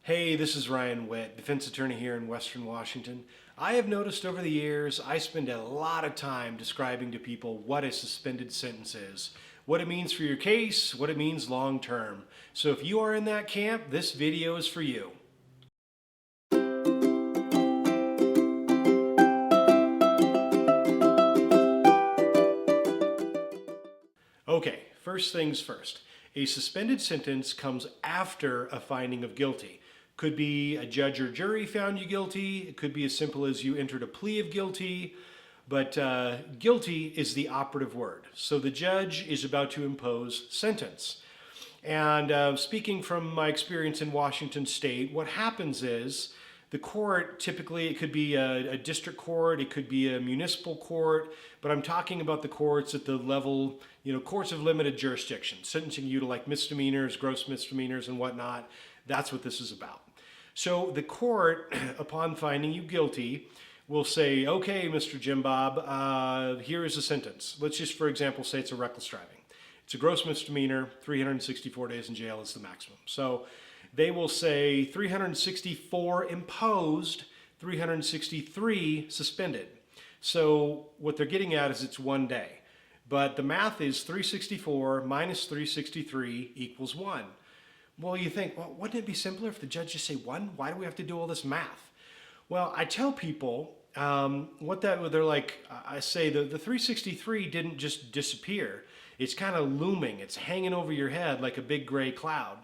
Hey, this is Ryan Witt, defense attorney here in Western Washington. I have noticed over the years I spend a lot of time describing to people what a suspended sentence is, what it means for your case, what it means long term. So if you are in that camp, this video is for you. Okay, first things first. A suspended sentence comes after a finding of guilty. Could be a judge or jury found you guilty. It could be as simple as you entered a plea of guilty. But guilty is the operative word. So the judge is about to impose sentence. And speaking from my experience in Washington State, what happens is the court, typically it could be a district court, it could be a municipal court, but I'm talking about the courts at the level, courts of limited jurisdiction, sentencing you to like misdemeanors, gross misdemeanors and whatnot. That's what this is about. So the court, upon finding you guilty, will say, okay, Mr. Jim Bob, here is a sentence. Let's just, for example, say it's a reckless driving. It's a gross misdemeanor, 364 days in jail is the maximum. So they will say 364 imposed, 363 suspended. So what they're getting at is it's 1 day. But the math is 364 minus 363 equals 1. Well, you think, well, wouldn't it be simpler if the judge just say 1? Why do we have to do all this math? Well, I tell people they're like, I say the 363 didn't just disappear. It's kind of looming. It's hanging over your head like a big gray cloud.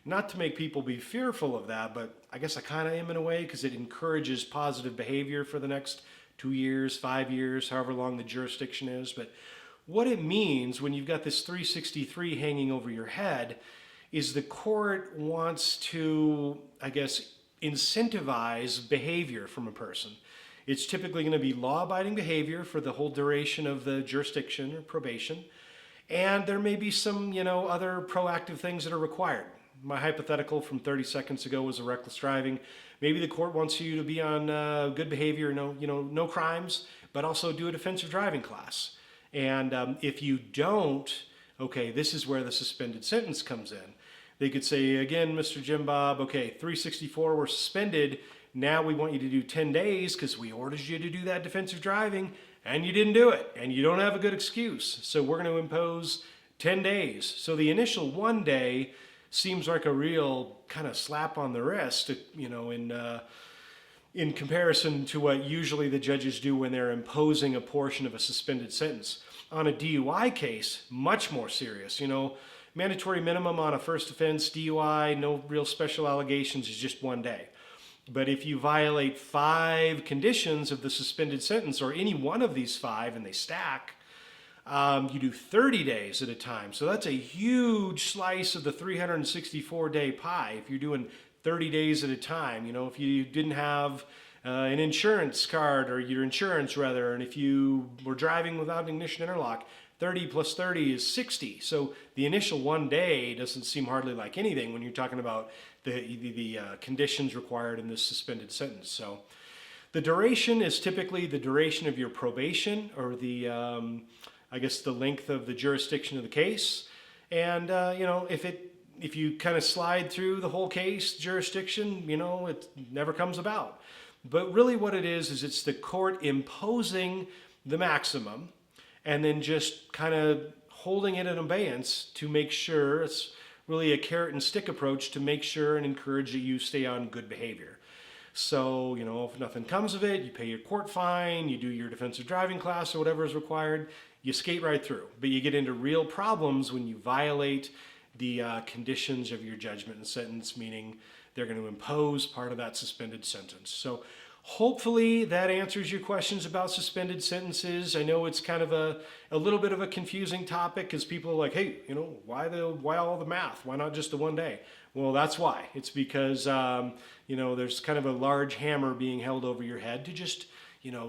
Not to make people be fearful of that, but I guess I kind of am in a way because it encourages positive behavior for the next 2 years, 5 years, however long the jurisdiction is. But what it means when you've got this 363 hanging over your head is the court wants to, I guess, incentivize behavior from a person. It's typically going to be law-abiding behavior for the whole duration of the jurisdiction or probation. And there may be some, other proactive things that are required. My hypothetical from 30 seconds ago was a reckless driving. Maybe the court wants you to be on good behavior, no crimes, but also do a defensive driving class. And if you don't, okay, this is where the suspended sentence comes in. They could say, again, Mr. Jim Bob, okay, 364 were suspended. Now we want you to do 10 days because we ordered you to do that defensive driving and you didn't do it and you don't have a good excuse. So we're going to impose 10 days. So the initial 1 day seems like a real kind of slap on the wrist, in comparison to what usually the judges do when they're imposing a portion of a suspended sentence. On a DUI case, much more serious, mandatory minimum on a first offense DUI, no real special allegations, is just 1 day. But if you violate 5 conditions of the suspended sentence, or any one of these 5, and they stack, you do 30 days at a time. So that's a huge slice of the 364-day pie if you're doing 30 days at a time. If you didn't have an insurance card, or your insurance rather, and if you were driving without ignition interlock, 30 plus 30 is 60. So the initial 1 day doesn't seem hardly like anything when you're talking about the conditions required in this suspended sentence. So the duration is typically the duration of your probation, or the length of the jurisdiction of the case. And if you kind of slide through the whole case jurisdiction, it never comes about. But really what it is it's the court imposing the maximum and then just kind of holding it in abeyance to make sure. It's really a carrot and stick approach to make sure and encourage that you stay on good behavior. So, if nothing comes of it, you pay your court fine, you do your defensive driving class or whatever is required, you skate right through. But you get into real problems when you violate the conditions of your judgment and sentence, meaning they're going to impose part of that suspended sentence. So hopefully that answers your questions about suspended sentences. I know it's kind of a little bit of a confusing topic because people are like, hey, why all the math? Why not just the 1 day? Well, that's why. It's because, there's kind of a large hammer being held over your head to just,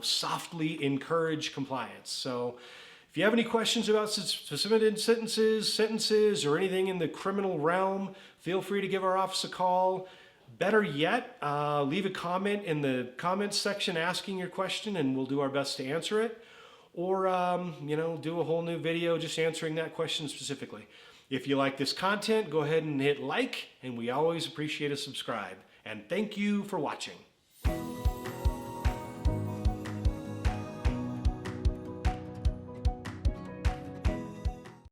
softly encourage compliance. So if you have any questions about suspended sentences, or anything in the criminal realm, feel free to give our office a call. Better yet, leave a comment in the comments section asking your question and we'll do our best to answer it. Or, do a whole new video just answering that question specifically. If you like this content, go ahead and hit like, and we always appreciate a subscribe. And And thank you for watching.